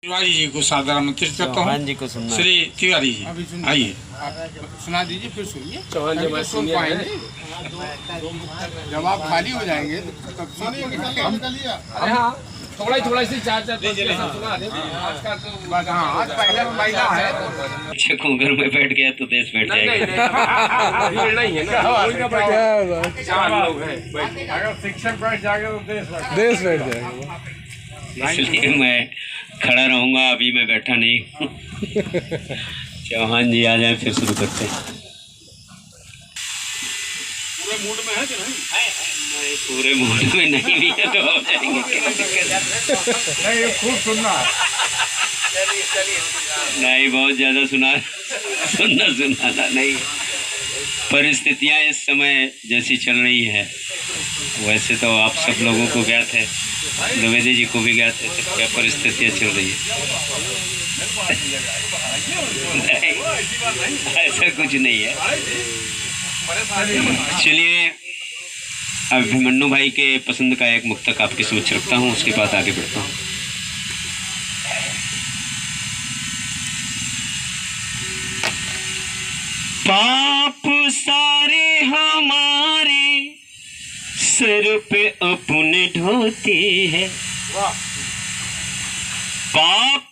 तिवारी जी को सादर आमंत्रित करता हूँ। जी को सुनना। श्री तिवारी जी आइए। सुना दीजिए, फिर सुनिए। चौहान जी सुन पाएंगे जब आप खाली हो जाएंगे तब सुनिए। हाँ, थोड़ा सी चार सुना दे। आज पहला महिला है। शिक्षकों घर में बैठ गया तो देश बैठ जाएगा। चार लोग हैं। अगर शिक्षक बैठ जाएगा तो देश बैठ जाएगा। इसलिए मैं खड़ा रहूंगा, अभी मैं बैठा नहीं हूँ। चौहान जी आ जाए फिर शुरू करते हैं। पूरे मूड में है कि नहीं? पूरे मूड में नहीं भी है तो हो जाएंगे, क्या दिक्कत है? नहीं, खूब सुनना है। नहीं, बहुत ज्यादा सुनाना नहीं। परिस्थितियां इस समय जैसी चल रही है वैसे तो आप सब लोगों को ज्ञात है, द्विवेदी जी को भी ज्ञात है सब क्या परिस्थितियां चल रही है। नहीं, ऐसा कुछ नहीं है। चलिए, अभिमन्यु भाई के पसंद का एक मुक्तक आपके समक्ष रखता हूँ, उसके बाद आगे बढ़ता हूँ। पाप सारे हमारे सर पे अपने ढोते हैं, पाप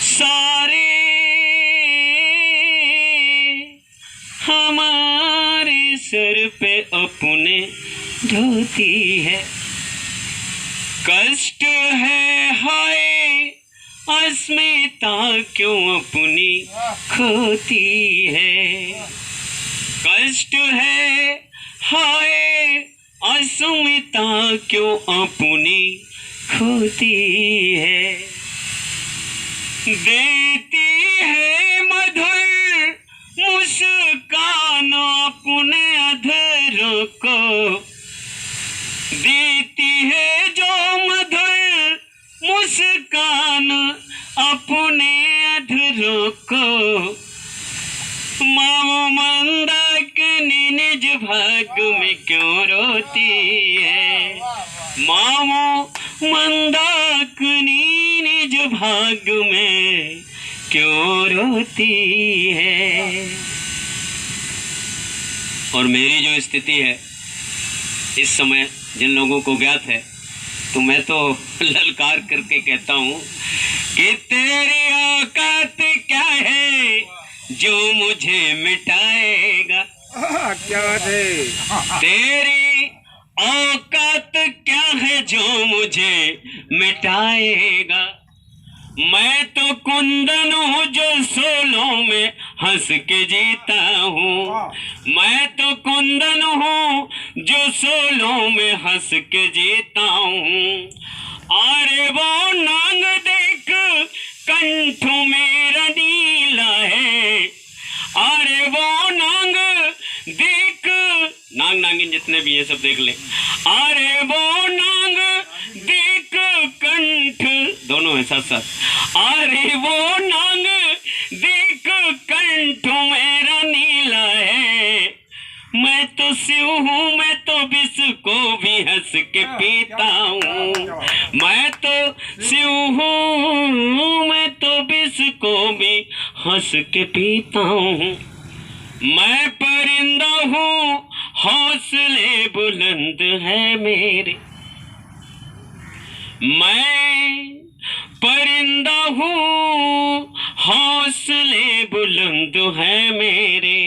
सारे हमारे सर पे अपने ढोती है। कष्ट है हाय अस्मिता क्यों अपनी खोती है। कष्ट है हाय अस्मिता क्यों अपनी खोती है। देती है मधुर मुस्कान अपने अधरों को, देती है जो मधुर मुस्कान अपने अधरों को। माँ मंदाकिनी निज भाग में क्यों रोती है। माँ मंदाकिनी निज भाग में क्यों रोती है। और मेरी जो स्थिति है इस समय जिन लोगों को ज्ञात है, तो मैं तो ललकार करके कहता हूँ कि तेरी औकात क्या है जो मुझे मिटाएगा। क्या बात है। तेरी औकात क्या है जो मुझे मिटाएगा। मैं तो कुंदन हूँ जो सोलों में हंस के जीता हूँ। मैं तो कुंदन हूँ जो सोलों में हंस के जीता हूँ। अरे वो नांग देख कंठ मेरा नीला है। अरे वो नांग देख, नांग नागिन जितने भी ये सब देख ले। अरे वो नांग देख कंठ, दोनों है साथ साथ। अरे वो नांग देख कंठ मेरा नीला है। मैं तो शिव हूँ, मैं तो विष को भी हंस के पीता हूँ। मैं तो शिव हूँ, मैं तो विष को भी हंस के पीता हूँ। मैं परिंदा हूँ, हौसले बुलंद है मेरे। मैं परिंदा हूँ, हौसले बुलंद है मेरे।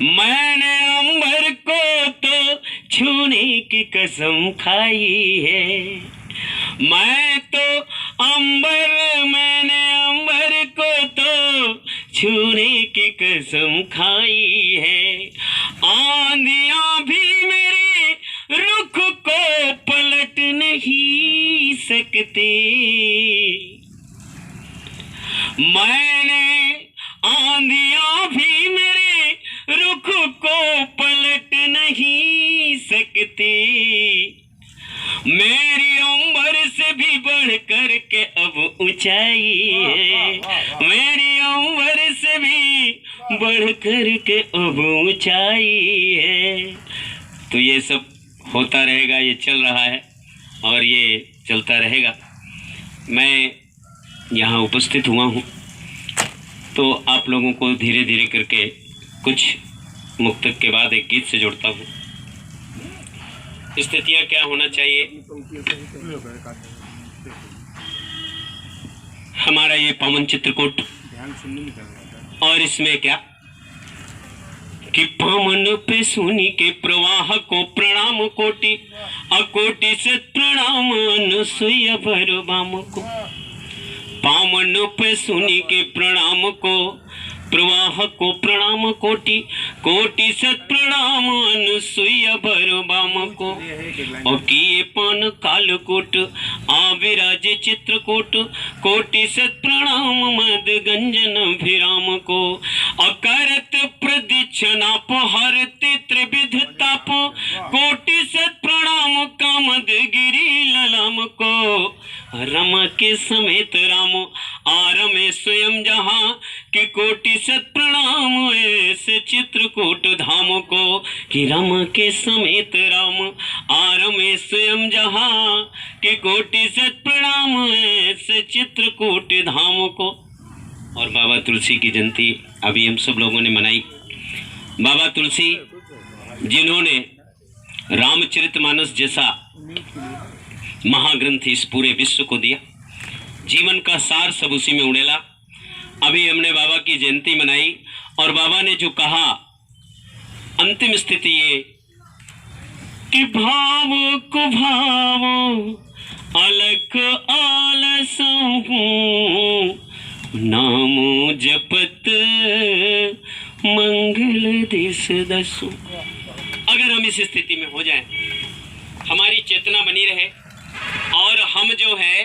मैंने अंबर को तो छूने की कसम खाई है। मैं तो मैंने अंबर को तो छूने की कसम खाई है। आंधियां भी मेरे रुख को पलट नहीं सकती। मैंने आंधियां भी मेरे रुख को पलट नहीं सकती। मेरी उम्र से भी बढ़ कर के अब ऊंचाई है। मेरी उम्र से भी बढ़ कर के अब ऊंचाई है। तो ये सब होता रहेगा, ये चल रहा है और ये चलता रहेगा। मैं यहाँ उपस्थित हुआ हूँ, तो आप लोगों को धीरे धीरे करके कुछ मुक्तक के बाद एक गीत से जोड़ता हूँ। स्थितियाँ क्या होना चाहिए, हमारा ये पावन चित्रकूट, और इसमें क्या कि पावन पे सुनी के प्रवाह को प्रणाम कोटि, अकोटि से प्रणाम अनुसुईया भरबाम को। पावन पे सुनी के प्रणाम को प्रवाह को प्रणाम कोटि, कोटि सत प्रणाम अनुसुईया भरबाम को। और किए पान कालकूट आविराज चित्रकूट, कोटि सत प्रणाम मद गंजन भिराम को। अकरत प्रदीक्षणा हरते त्रिविध ताप, कोटि सत प्रणाम कामद गिरी ललाम को। रमा के समेत राम आरमे स्वयं जहाँ, कि कोटि सत प्रणाम ऐसे चित्रकूट धाम को। कि रमा के समेत राम आरमे स्वयं जहाँ, कि कोटि सत प्रणाम ऐसे चित्रकूट धाम को। और बाबा तुलसी की जयंती अभी हम सब लोगों ने मनाई। बाबा तुलसी जिन्होंने रामचरितमानस जैसा महाग्रंथ इस पूरे विश्व को दिया, जीवन का सार सब उसी में उड़ेला। अभी हमने बाबा की जयंती मनाई और बाबा ने जो कहा, अंतिम स्थिति ये कि भाव को भाव अलख आलसहूं, नामो जपत मंगल दिस दसु। अगर हम इस स्थिति में हो जाएं, हमारी चेतना बनी रहे और हम जो है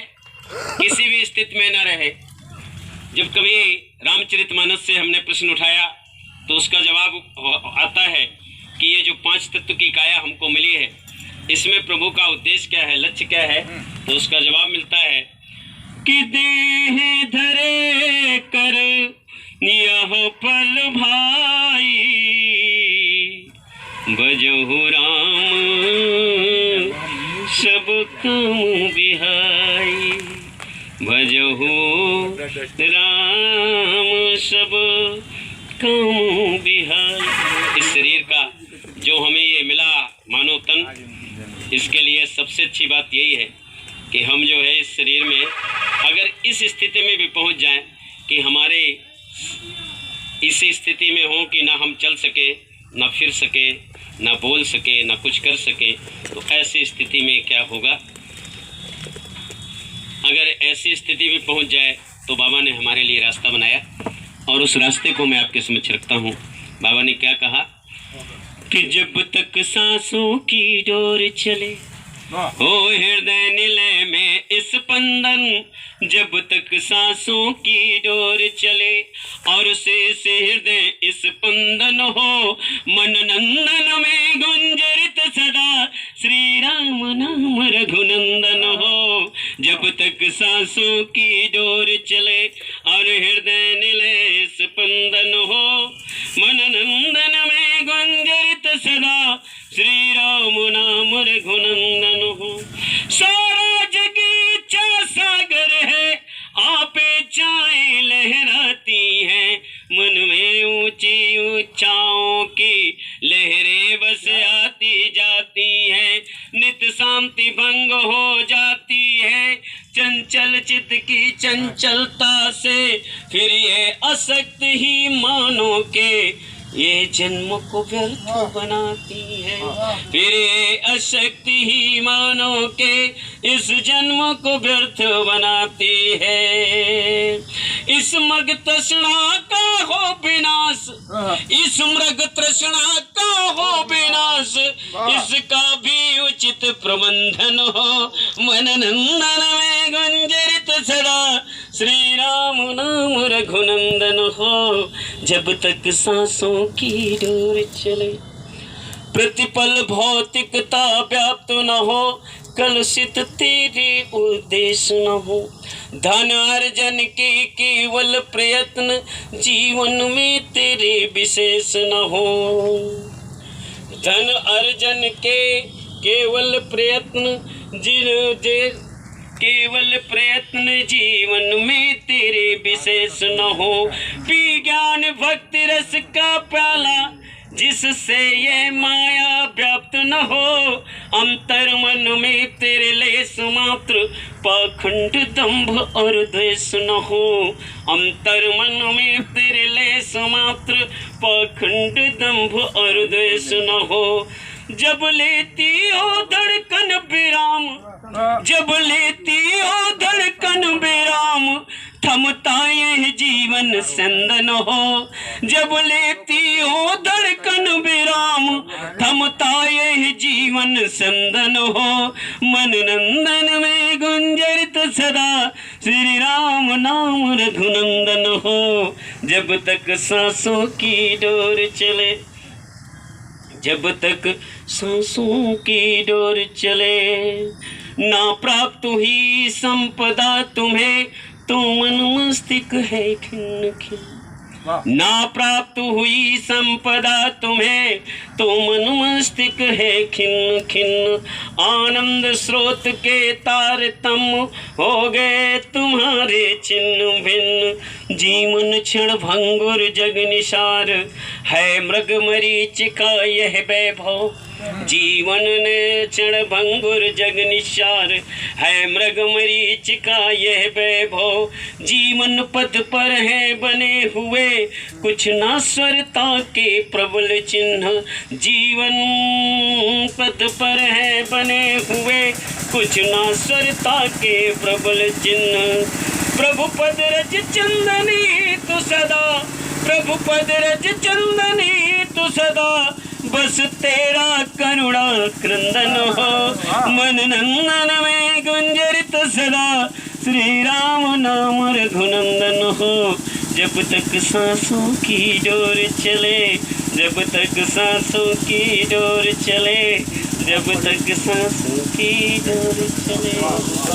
किसी भी स्थिति में न रहे। जब कभी रामचरितमानस से हमने प्रश्न उठाया तो उसका जवाब आता है कि ये जो 5 तत्व की काया हमको मिली है, इसमें प्रभु का उद्देश्य क्या है, लक्ष्य क्या है। तो उसका जवाब मिलता है कि देह धरे कर यह पल भाई, बजहु राम सब काम बिहाई, भजहु राम सब काम बिहाई। इस शरीर का जो हमें ये मिला मानव तन, इसके लिए सबसे अच्छी बात यही है कि हम जो है इस शरीर में अगर इस स्थिति में भी पहुंच जाएं कि हमारे इस स्थिति में हो कि ना हम चल सके, ना फिर सके, ना बोल सके, ना कुछ कर सके, तो ऐसी स्थिति में क्या होगा। अगर ऐसी स्थिति भी पहुंच जाए तो बाबा ने हमारे लिए रास्ता बनाया और उस रास्ते को मैं आपके समक्ष रखता हूं। बाबा ने क्या कहा कि जब तक सांसों की डोर चले हो हृदय निलय में स्पंदन, जब तक सांसों की डोर चले और शेष हृदय स्पंदन हो, मन नंदन में गुंजरित सदा श्री राम नाम रघुनंदन हो। जब तक सांसों की डोर चले और हृदय निलय स्पंदन हो, मन नंदन में गुंजरित सदा श्री राम नाम रघुनंदन हो। सारा जग इच्छा सागर है, आपे चाहे लहराती हैं, मन में ऊंची ऊंचाओं की लहरें बस आती जाती हैं। नित शांति भंग हो जाती है चंचल चित्त की चंचलता से, फिर ये असक्त ही मानो के ये जन्म को व्यर्थ बनाती है। फिर ये अशक्ति ही मानो के इस जन्म को व्यर्थ बनाती है। इस मृग तृष्णा का हो विनाश, इस मृग तृष्णा का हो विनाश, इसका भी उचित प्रबंधन हो। मन नंदन में गुंजरित सदा श्री राम नाम रघुनंदन हो। जब तक सांसों की डोर चले, प्रतिपल भौतिकता व्याप्त न हो, कलुषित तेरे उद्देश्य न हो। धन अर्जन के केवल प्रयत्न जीवन में तेरे विशेष न हो। धन अर्जन के केवल प्रयत्न केवल प्रयत्न जीवन में तेरे विशेष न हो। पी ज्ञान भक्ति रस का प्याला जिससे ये माया व्याप्त न हो। अंतर मन में तेरे लेस मात्र पाखंड दंभ और द्वेष न हो। अंतर मन में तेरे लेस मात्र पाखंड दंभ और द्वेष न हो। जब लेती हो धड़कन विराम, जब लेती हो धड़कन विराम, थमता यह जीवन संदन हो। जब लेती हो धड़कन विराम, थमता यह जीवन संदन हो। मन नंदन में गुंजरित सदा श्री राम नाम रघुनंदन हो। जब तक सांसों की डोर चले, जब तक सांसों की डोर चले, ना प्राप्त हुई संपदा तुम्हें तो मन मस्तिष्क है खिन्न खिन्न। ना प्राप्त हुई संपदा तुम्हें तो मन मस्तिष्क है खिन्न खिन्न। आनंद स्रोत के तारतम्य हो गए तुम्हारे छिन्न भिन्न। जीवन क्षण भंगुर जग निसार है मृग मरीच का यह वैभव। जीवन ने क्षण भंगुर जग निसार है मृग मरीच का यह वैभव। जीवन पद पर है बने हुए कुछ नाश्वरता के प्रबल चिन्ह। जीवन पद पर है बने हुए कुछ नाश्वरता के प्रबल चिन्ह। प्रभु पद रज चंदनी तु सदा, प्रभु पद रज चंदनी तु सदा, बस तेरा करुणा क्रंदन हो। मन नंदन में गुंजरित सदा श्री राम नाम रघुनंदन हो। जब तक सांसों की डोर चले, जब तक सांसों की डोर चले, जब तक सांसों की डोर चले।